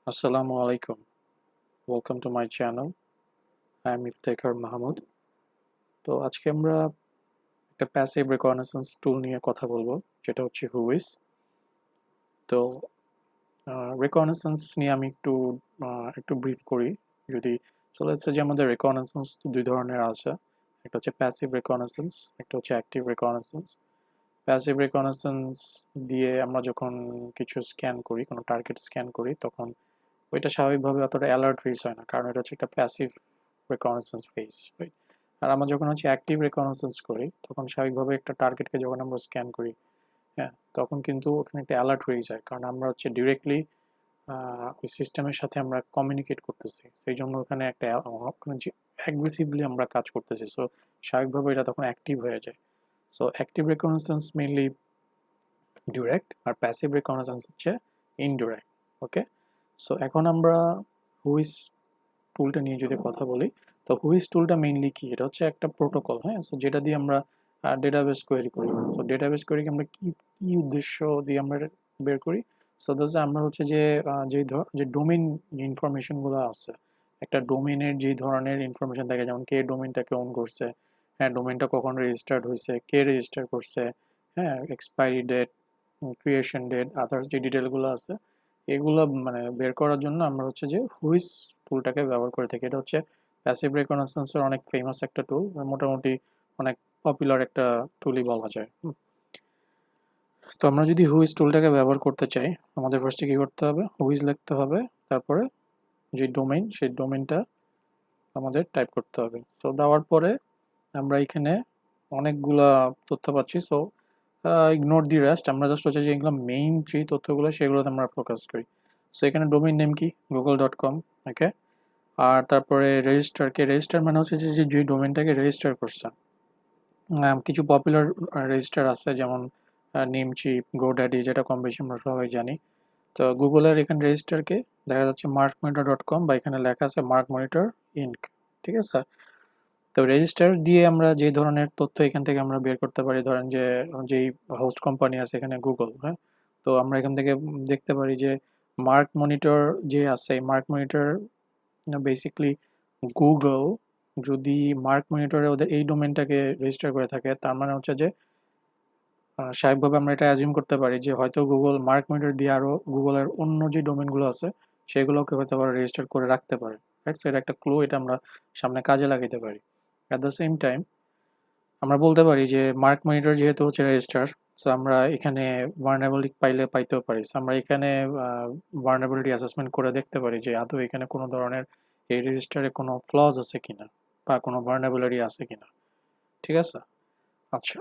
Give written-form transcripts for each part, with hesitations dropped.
Assalamu alaikum. Welcome to my channel. I am Iftekhar Mahmud. তো আজকে আমরা একটা প্যাসিভ রিকগনিশন্স টুল নিয়ে কথা বলবো, যেটা হচ্ছে হুইস। তো রিকগনিশন্স নিয়ে আমি একটু ব্রিফ করি। যদি চলে এসেছে যে আমাদের রিকগনিশন্স দুই ধরনের আছে, একটা হচ্ছে প্যাসিভ রিকগনিশন্স, একটা হচ্ছে অ্যাক্টিভ রিকগনিশন্স। প্যাসিভ রিকগনিশন্স দিয়ে আমরা যখন কিছু স্ক্যান করি, কোনো টার্গেট স্ক্যান করি, তখন ওইটা স্বাভাবিকভাবে অতটা অ্যালার্ট রিচ হয় না, কারণ এটা হচ্ছে একটা প্যাসিভ রিকগনিশন্স ফেজ, রাইট? আর আমরা যখন হচ্ছে অ্যাক্টিভ রিকগনিশন্স করি, তখন স্বাভাবিকভাবে একটা টার্গেটকে যখন আমরা স্ক্যান করি, হ্যাঁ, তখন কিন্তু ওখানে একটা অ্যালার্ট হয়ে যায়, কারণ আমরা হচ্ছে ডিরেক্টলি ওই সিস্টেমের সাথে আমরা কমিউনিকেট করতেছি। সেই জন্য ওখানে ওখানে যে অ্যাগ্রেসিভলি আমরা কাজ করতেছি, সো স্বাভাবিকভাবে এটা তখন অ্যাক্টিভ হয়ে যায়। সো অ্যাক্টিভ রিকগনিশন্স মেইনলি ডিরেক্ট, আর প্যাসিভ রিকগনিশন্স হচ্ছে ইনডিরেক্ট। ওকে, সো এখন আমরা হুইস টুলটা নিয়ে যদি কথা বলি, তো হুইস টুলটা মেইনলি কি? এটা হচ্ছে একটা প্রোটোকল, হ্যাঁ। সো যেটা দিয়ে আমরা ডেটাবেস কোয়েরি করি। সো ডেটাবেস কোয়েরি আমরা কি কি উদ্দেশ্য দিয়ে আমরা বের করি? সো দ্যাটস আমরা হচ্ছে যে যে ডোমেইন ইনফরমেশনগুলো আছে, একটা ডোমেইনের যে ধরনের ইনফরমেশন থাকে, যেমন কে ডোমেইনটাকে ওন করছে, হ্যাঁ, ডোমেইনটা কখন রেজিস্টার্ড হয়েছে, কে রেজিস্টার করছে, হ্যাঁ, expiry date, creation date, others যে ডিটেলগুলো আছে, এগুলো মানে বের করার জন্য আমরা হচ্ছে যে হুইস টুলটাকে ব্যবহার করে থাকি। এটা হচ্ছে প্যাসিভ রেকগনিশন্সের অনেক ফেমাস একটা টুল, মোটামুটি অনেক পপুলার একটা টুলই বলা যায়। তো আমরা যদি হুইস টুলটাকে ব্যবহার করতে চাই, আমাদের ফার্স্টে কী করতে হবে? হুইস লিখতে হবে, তারপরে যে ডোমেইন, সেই ডোমেইনটা আমাদের টাইপ করতে হবে। সো দেওয়ার পরে আমরা এখানে অনেকগুলা তথ্য পাচ্ছি। সো ইগনোর দি রেস্ট, আমরা জাস্ট হচ্ছে যে এগুলো মেইন যে তথ্যগুলো সেগুলোতে আমরা ফোকাস করি। সো এখানে ডোমেইন নেম কি? google.com। ওকে, আর তারপরে রেজিস্টার মানে হচ্ছে যে ডোমেইনটাকে রেজিস্টার করছে। কিছু পপুলার রেজিস্টার আছে, যেমন নেমচিপ, গোড্যাডি, যেটা কম বেশি আমরা সবাই জানি। তো গুগলের এখানে রেজিস্টারকে দেখা যাচ্ছে markmonitor.com, বা এখানে লেখা আছে মার্ক মনিটর ইনক। ঠিক আছে, তো রেজিস্টার দিয়ে আমরা যে ধরনের তথ্য এখান থেকে আমরা বের করতে পারি, ধরেন যে যেই হোস্ট কোম্পানি আছে এখানে গুগল, হ্যাঁ, তো আমরা এখান থেকে দেখতে পারি যে মার্ক মনিটর যে আছে, মার্ক মনিটর বেসিকলি গুগল যদি মার্ক মনিটরে ওদের এই ডোমেনটাকে রেজিস্টার করে থাকে, তার মানে হচ্ছে যে স্বাভাবিকভাবে আমরা এটা অ্যাজিউম করতে পারি যে হয়তো গুগল মার্ক মনিটর দিয়ে আরও গুগলের অন্য যে ডোমেনগুলো আছে সেগুলোকে হয়তো আবার রেজিস্টার করে রাখতে পারে, রাইট? সো এটা একটা ক্লু, এটা আমরা সামনে কাজে লাগাতে পারি। অ্যাট দ্য সেম টাইম আমরা বলতে পারি যে মার্ক মনিটর যেহেতু হচ্ছে রেজিস্টার, সো আমরা এখানে ভার্নারেবিলিটি পাইতেও পারি। সো আমরা এখানে ভার্নারেবিলিটি অ্যাসেসমেন্ট করে দেখতে পারি যে আদৌ এখানে কোনো ধরনের এই রেজিস্টারে কোনো ফ্লজ আছে কিনা, বা কোনো ভার্নারেবিলিটি আছে কিনা। ঠিক আছে, আচ্ছা।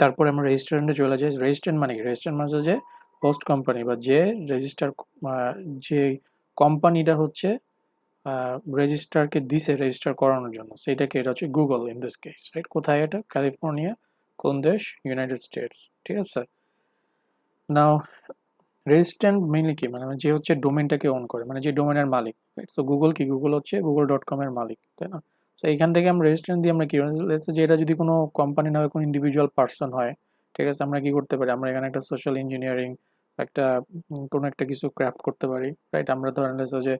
তারপরে আমরা রেজিস্ট্যান্টে চলে যাই। রেজিস্ট্যান্ট মানে কি? রেজিস্ট্যান্ট মানে হচ্ছে যে হোস্ট কোম্পানি, বা যে রেজিস্টার, যে কোম্পানিটা হচ্ছে রেজিস্টারকে দিছে রেজিস্টার করানোর জন্য, সেটাকে এটা হচ্ছে Google in this case, right? কোথায় এটা? ক্যালিফোর্নিয়া। কোন দেশ? United states. ঠিক আছে, নাও রেজিস্ট্যান্ট মেইনলি কি, মানে যে হচ্ছে ডোমেনটাকে ওন করে, মানে যে ডোমেনের মালিক, রাইট? সো গুগল কি? গুগল হচ্ছে google.com এর মালিক, তাই না? সো এইখান থেকে আমরা রেজিস্ট্যান্ট দিয়ে আমরা কি, যে এটা যদি কোনো কোম্পানি না হয়, কোনো ইন্ডিভিজুয়াল পার্সন হয়, ঠিক আছে, আমরা কি করতে পারি? আমরা এখানে একটা সোশ্যাল ইঞ্জিনিয়ারিং, একটা কোনো একটা কিছু ক্রাফট করতে পারি, রাইট? আমরা ধরেন যে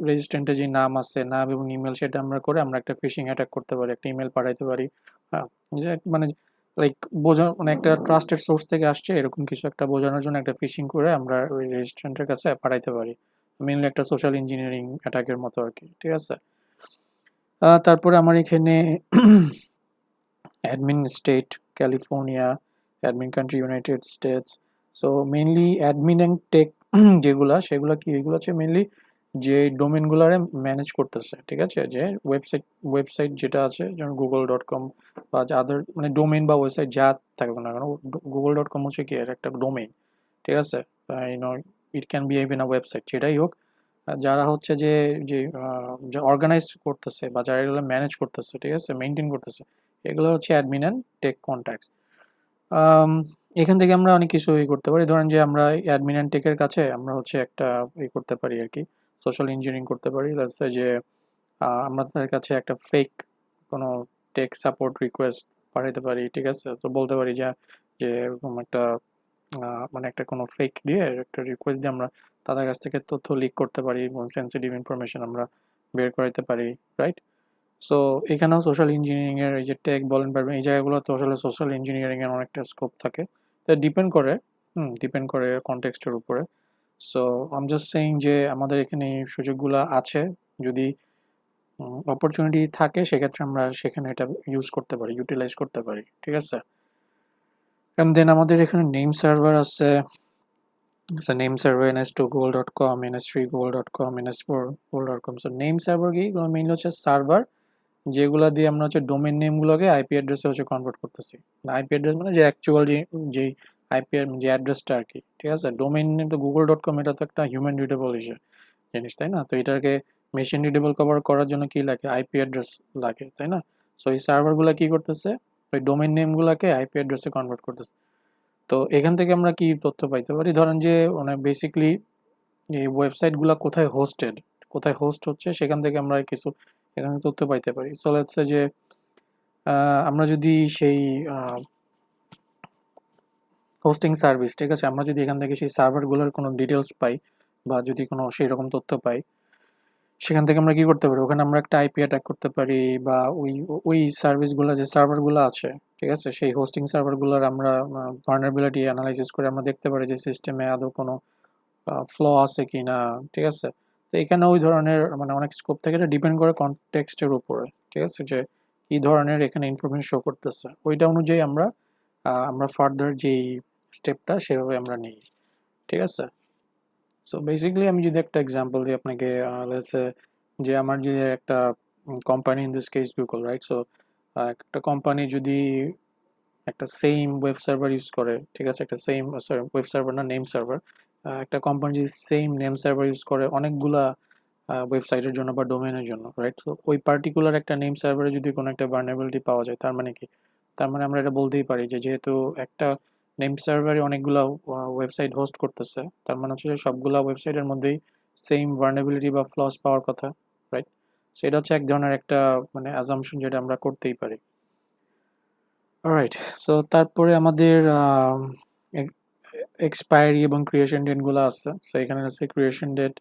রেজিস্ট্যান্টের যে নাম আছে, নাম এবং ইমেল, সেটা আমরা করে আমরা একটা ফিশিং অ্যাটাক করতে পারি, একটা ইমেল পাঠাইতে পারি। হ্যাঁ, যে মানে লাইক বোঝা, মানে একটা ট্রাস্টেড সোর্স থেকে আসছে এরকম কিছু একটা বোঝানোর জন্য একটা ফিশিং করে আমরা ওই রেজিস্ট্যান্টের কাছে পাঠাইতে পারি। মেনলি একটা সোশ্যাল ইঞ্জিনিয়ারিং অ্যাটাকের মতো আর কি। ঠিক আছে, তারপরে আমার এখানে admin state California, admin country United States. So mainly admin and tech যেগুলা, সেগুলো কি? এগুলো হচ্ছে মেইনলি যে ডোমেনগুলারে ম্যানেজ করতেছে। ঠিক আছে, যে ওয়েবসাইট যেটা আছে, যেমন google.com বা আদার মানে ডোমেন বা ওয়েবসাইট যা থাকবে না কেন, google.com হচ্ছে কি এর একটা ডোমেন। ঠিক আছে, YONO it can be even a website, যেটাই হোক, যারা হচ্ছে যে যে অর্গানাইজ করতেছে বা যারা এগুলো ম্যানেজ করতেছে, ঠিক আছে, মেনটেন করতেছে, এগুলো হচ্ছে অ্যাডমিন অ্যান্ড টেক কন্ট্যাক্টস। এখান থেকে আমরা অনেক কিছু করতে পারি। ধরেন যে আমরা অ্যাডমিন অ্যান্ড টেকের কাছে আমরা হচ্ছে একটা করতে পারি আর কি, সোশ্যাল ইঞ্জিনিয়ারিং করতে পারি। লাস্টে যে আমরা তাদের কাছে একটা ফেক কোনো টেক সাপোর্ট রিকোয়েস্ট পাঠাতে পারি। ঠিক আছে, তো বলতে পারি যে যে এরকম একটা মানে একটা কোনো ফেক দিয়ে একটা রিকোয়েস্ট দিয়ে আমরা তাদের কাছ থেকে তথ্য লিক করতে পারি এবং সেন্সিটিভ ইনফরমেশন আমরা বের করাইতে পারি, রাইট? সো এখানেও সোশ্যাল ইঞ্জিনিয়ারিং এর এই যে টেক বলেন পারবেন এই জায়গাগুলোতে আসলে সোশ্যাল ইঞ্জিনিয়ারিং এর অনেকটা স্কোপ থাকে। তো ডিপেন্ড করে কনটেক্সটের উপরে। সো আম জাস্ট সেইং যে আমাদের এখানে এই সুযোগগুলো আছে, যদি অপরচুনিটি থাকে সেক্ষেত্রে আমরা সেখানে এটা ইউজ করতে পারি, ইউটিলাইজ করতে পারি, ঠিক আছে? এন্ড দেন আমাদের এখানে নেম সার্ভার আছে, name server ns2google.com, ns3google.com, ns4google.com। So name server কি মেইনলি হচ্ছে সার্ভার যেগুলো দিয়ে আমরা হচ্ছে ডোমেন নেমগুলোকে আইপি অ্যাড্রেসে হচ্ছে কনভার্ট করতেছি। আইপি অ্যাড্রেস মানে যে অ্যাকচুয়াল যে আইপি যে অ্যাড্রেসটা আর কি, ঠিক আছে? ডোমেন নেম তো google.com, এটা তো একটা হিউম্যান রিডেবল জিনিস, তাই না? তো এটাকে মেশিন রিডেবল কভার করার জন্য কি লাগে? আইপি অ্যাড্রেস লাগে, তাই না? সো এই সার্ভারগুলো কি করতেছে? ওই ডোমেন নেমগুলোকে আইপি অ্যাড্রেসে কনভার্ট করতেছে। তো এখান থেকে আমরা কি তথ্য পাইতে পারি? ধরেন যে মানে বেসিকলি এই ওয়েবসাইটগুলো কোথায় হোস্ট হচ্ছে সেখান থেকে আমরা কিছু এখানে তথ্য পাইতে পারি। সো লেটস সে যে আমরা যদি সেই হোস্টিং সার্ভিস, ঠিক আছে, আমরা যদি এখান থেকে সেই সার্ভারগুলোর কোনো ডিটেলস পাই বা যদি কোনো সেই রকম তথ্য পাই, সেখান থেকে আমরা কি করতে পারি? ওখানে আমরা একটা আইপি অ্যাটাক করতে পারি বা ওই সার্ভিসগুলো যে সার্ভারগুলো আছে, ঠিক আছে, সেই হোস্টিং সার্ভারগুলোর আমরা ভালনারেবিলিটি অ্যানালাইসিস করে আমরা দেখতে পারি যে সিস্টেমে আদৌ কোনো ফ্ল আছে কি না, ঠিক আছে? তো এখানে ওই ধরনের মানে অনেক স্কোপ থেকে, এটা ডিপেন্ড করে কনটেক্সটের উপরে, ঠিক আছে, যে কী ধরনের এখানে ইনফরমেশন শো করতেছে ওইটা অনুযায়ী আমরা ফার্দার যেই স্টেপটা সেভাবে আমরা নিই, ঠিক আছে? সো বেসিক্যালি আমি যদি একটা এক্সাম্পল দিই আপনাকে, লেটস সে যে আমার যে একটা company, in this case Google, right? So একটা কোম্পানি যদি একটা সেম ওয়েব সার্ভার ইউজ করে, ঠিক আছে, একটা সেম সরি ওয়েব সার্ভার না, নেম সার্ভার, একটা কোম্পানি যদি সেম নেম সার্ভার ইউজ করে অনেকগুলা ওয়েবসাইটের জন্য বা ডোমেনের জন্য, রাইট? সো ওই পার্টিকুলার একটা নেম সার্ভারে যদি কোনো একটা ভালনারেবিলিটি পাওয়া যায়, তার মানে কি? তার মানে আমরা এটা বলতেই পারি যে যেহেতু একটা নেম সার্ভারে অনেকগুলা ওয়েবসাইট হোস্ট করতেছে, তার মানে হচ্ছে যে সবগুলা ওয়েবসাইটের মধ্যেই সেম ভালনারেবিলিটি বা ফ্লস পাওয়ার কথা, রাইট? সেটা হচ্ছে এক ধরনের একটা মানে অ্যাজাম্পশন যেটা আমরা করতেই পারি। অলরাইট, সো তারপরে আমাদের এক্সপায়ারি এবং ক্রিয়েশন ডেটগুলো আছে। সো এখানে আছে ক্রিয়েশন ডেট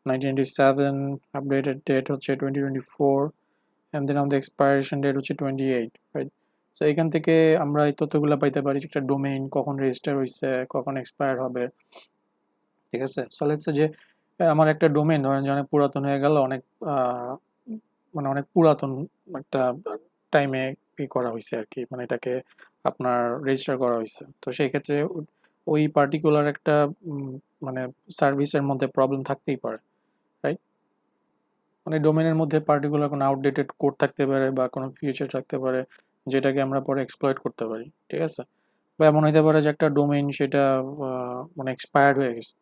1997, আপডেটেড ডেট হচ্ছে 2024, অ্যান্ড দেন আমাদের এক্সপায়ারেশন ডেট হচ্ছে 28, রাইট? সো এখান থেকে আমরা এই তথ্যগুলো পাইতে পারি, একটা ডোমেইন কখন রেজিস্টার হয়েছে, কখন এক্সপায়ার হবে, ঠিক আছে? সো লেটস সে যে আমার একটা ডোমেইন ধরেন যে অনেক পুরাতন হয়ে গেল, অনেক মানে অনেক পুরাতন একটা টাইমে করা হয়েছে আর কি, মানে এটাকে আপনার রেজিস্টার করা হয়েছে। তো সেই ক্ষেত্রে ওই পার্টিকুলার একটা মানে সার্ভিসের মধ্যে প্রবলেম থাকতেই পারে, রাইট? মানে ডোমেনের মধ্যে পার্টিকুলার কোনো আউটডেটেড কোড থাকতে পারে বা কোনো ফিচার থাকতে পারে যেটাকে আমরা পরে এক্সপ্লয়েট করতে পারি, ঠিক আছে? বা এমন হইতে পারে যে একটা ডোমেইন সেটা মানে এক্সপায়ার্ড হয়ে গেছে,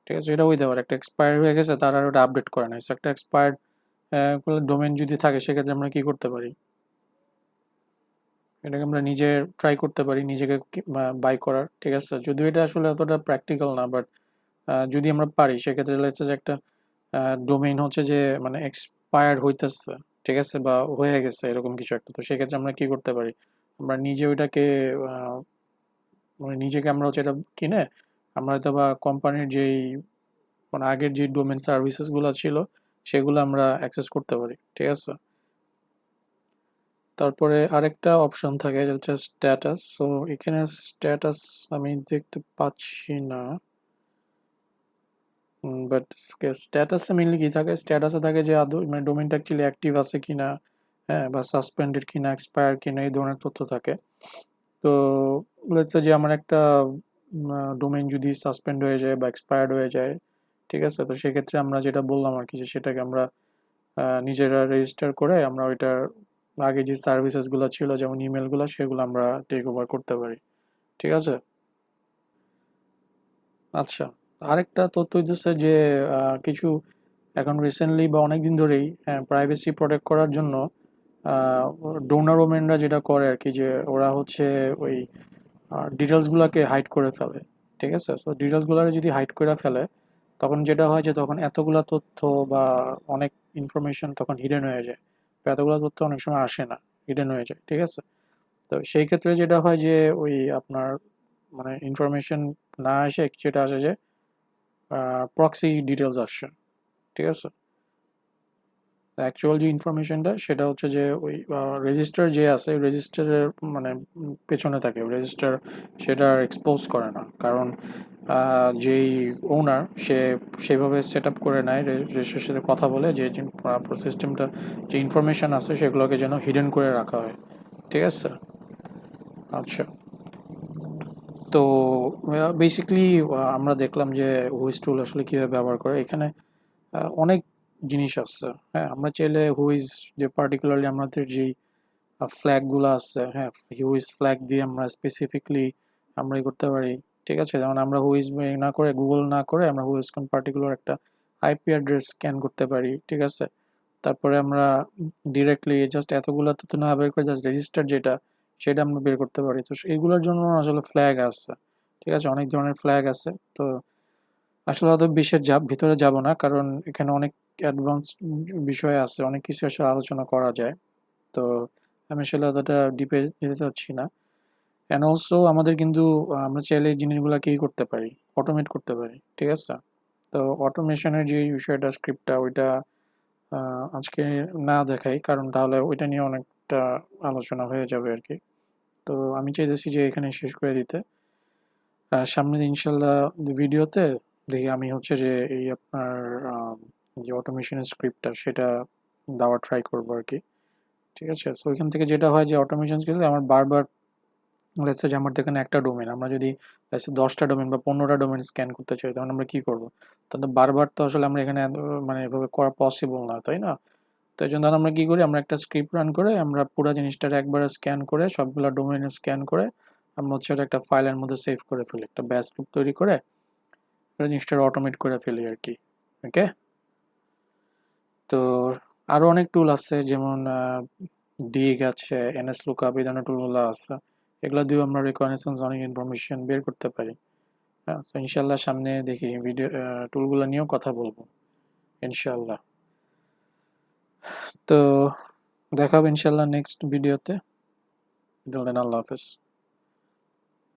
ঠিক আছে? এটা হইতে পারে একটা এক্সপায়ার্ড হয়ে গেছে, তারা আর ওটা আপডেট করে নাই। একটা এক্সপায়ার্ড ডোমেইন যদি থাকে সেক্ষেত্রে আমরা কি করতে পারি? এটাকে আমরা নিজে ট্রাই করতে পারি নিজেকে বাই করার, ঠিক আছে? যদিও এটা আসলে অতটা প্র্যাকটিক্যাল না, বাট যদি আমরা পারি সেক্ষেত্রে লেটস সে যে একটা ডোমেইন হচ্ছে যে মানে এক্সপায়ার্ড হইতেছে, ঠিক আছে, বা হয়ে গেছে এরকম কিছু একটা। তো সেক্ষেত্রে আমরা কি করতে পারি? আমরা নিজে ওইটাকে মানে নিজেকে আমরা হচ্ছে এটা কিনে আমরা হয়তো বা কোম্পানির যেই মানে আগের যে ডোমেন সার্ভিসেসগুলো ছিল সেগুলো আমরা অ্যাক্সেস করতে পারি, ঠিক আছে? তারপরে আরেকটা অপশন থাকে যেটা হচ্ছে স্ট্যাটাস। সো এখানে স্ট্যাটাস আমি দেখতে পাচ্ছি না, বাট স্ট্যাটাসে মেনলি কি থাকে? স্ট্যাটাসে থাকে যে আদৌ মানে ডোমেইনটা অ্যাকচুয়ালি অ্যাক্টিভ আছে কিনা, হ্যাঁ, বা সাসপেন্ডেড কিনা, এক্সপায়ার কিনা, এই ধরনের তথ্য থাকে। তো লেটস সে যে আমার একটা ডোমেইন যদি সাসপেন্ড হয়ে যায় বা এক্সপায়ার্ড হয়ে যায়, ঠিক আছে, তো সেক্ষেত্রে আমরা যেটা বললাম আর কি যে সেটাকে আমরা নিজেরা রেজিস্টার করে আমরা ওইটার আগে যে সার্ভিসেসগুলো ছিল যেমন ইমেলগুলো সেগুলো আমরা টেক ওভার করতে পারি, ঠিক আছে? আচ্ছা, আরেকটা তথ্য হইতেছে যে কিছু এখন রিসেন্টলি বা অনেকদিন ধরেই প্রাইভেসি প্রোটেক্ট করার জন্য ডোনার ওমেনরা যেটা করে আর কি, যে ওরা হচ্ছে ওই ডিটেলসগুলোকে হাইড করে ফেলে, ঠিক আছে? সো ডিটেলসগুলো যদি হাইড করে ফেলে তখন যেটা হয় যে তখন এতগুলা তথ্য বা অনেক ইনফরমেশন তখন হিডেন হয়ে যায়, বা এতগুলা তথ্য অনেক সময় আসে না, হিডেন হয়ে যায়, ঠিক আছে? তো সেই ক্ষেত্রে যেটা হয় যে ওই আপনার মানে ইনফরমেশন না আসে, যেটা আসে যে প্রক্সি ডিটেলস আসছে, ঠিক আছে। অ্যাকচুয়াল যে ইনফরমেশনটা সেটা হচ্ছে যে ওই রেজিস্টার যে আছে রেজিস্টারের মানে পেছনে থাকে রেজিস্টার, সেটা এক্সপোজ করে না, কারণ যেই ওনার সে সেভাবে সেট আপ করে নেয়, রেজিস্টারের সাথে কথা বলে যে সিস্টেমটা যে ইনফরমেশান আছে সেগুলোকে যেন হিডেন করে রাখা হয়, ঠিক আছে। আচ্ছা, তো বেসিক্যালি আমরা দেখলাম যে হুইস টুল আসলে কীভাবে ব্যবহার করে। এখানে অনেক জিনিস আছে, হ্যাঁ। আমরা চাইলে হুইস যে পার্টিকুলারলি আমাদের যেই ফ্ল্যাগগুলো আছে, হ্যাঁ, হুইস ফ্ল্যাগ দিয়ে আমরা স্পেসিফিকলি আমরা করতে পারি, ঠিক আছে। যেমন আমরা হুইস না করে, গুগল না করে, আমরা হুইস কোন পার্টিকুলার একটা আইপি অ্যাড্রেস স্ক্যান করতে পারি, ঠিক আছে। তারপরে আমরা ডিরেক্টলি জাস্ট এতগুলো তো না বের করে জাস্ট রেজিস্টার যেটা, সেটা আমরা বের করতে পারি। তো এইগুলোর জন্য আসলে ফ্ল্যাগ আছে, ঠিক আছে, অনেক ধরনের ফ্ল্যাগ আছে। তো আসলে অত বিশেষ ভিতরে যাব না, কারণ এখানে অনেক অ্যাডভান্স বিষয় আছে, অনেক কিছু আসলে আলোচনা করা যায়। তো আমি আসলে অতটা ডিপে যেতে চাচ্ছি না। অ্যান্ড অলসো আমাদের কিন্তু আমরা চাইলে এই জিনিসগুলো কি করতে পারি, অটোমেট করতে পারি, ঠিক আছে। তো অটোমেশনের যে বিষয়টা, স্ক্রিপ্টটা, ওইটা আজকে না দেখাই, কারণ তাহলে ওইটা নিয়ে অনেকটা আলোচনা হয়ে যাবে আর কি। তো আমি চাইতেছি যে এখানে শেষ করে দিতে। সামনের ইনশাল্লাহ ভিডিওতে দেখি আমি হচ্ছে যে এই আপনার যে অটোমেশনের স্ক্রিপ্টটা সেটা দেওয়ার ট্রাই করবো আর কি, ঠিক আছে। সো ওইখান থেকে যেটা হয় যে অটোমেশন স্কিল আমার বারবার, লেটস সে যে আমার এখানে একটা ডোমেন, আমরা যদি লেটস সে 10টা ডোমেন বা 15টা ডোমেন স্ক্যান করতে চাই, তখন আমরা কি করবো? তাহলে বারবার তো আসলে আমরা এখানে মানে এভাবে করা পসিবল না, তাই না? তো এই জন্য আমরা কি করি, আমরা একটা স্ক্রিপ্ট রান করে আমরা পুরো জিনিসটার একবারে স্ক্যান করে সবগুলো ডোমেনে স্ক্যান করে আমরা হচ্ছে একটা ফাইলের মধ্যে সেভ করে ফেলি, একটা ব্যাচ লুপ তৈরি করে জিনিসটা অটোমেট করে ফেলি আর কি। ওকে, তো আরও অনেক টুল আছে, যেমন ডিগ আছে, এনএস লুকআপ, এই ধরনের টুলগুলো আছে। এগুলো দিয়েও আমরা রিকনেসেন্স অনেক ইনফরমেশন বের করতে পারি। হ্যাঁ, তো ইনশাল্লাহ সামনে দেখি ভিডিও টুলগুলো নিয়েও কথা বলবো ইনশাল্লাহ। তো দেখা হবে ইনশাল্লাহ নেক্সট ভিডিওতে। আল্লাহ হাফেজ।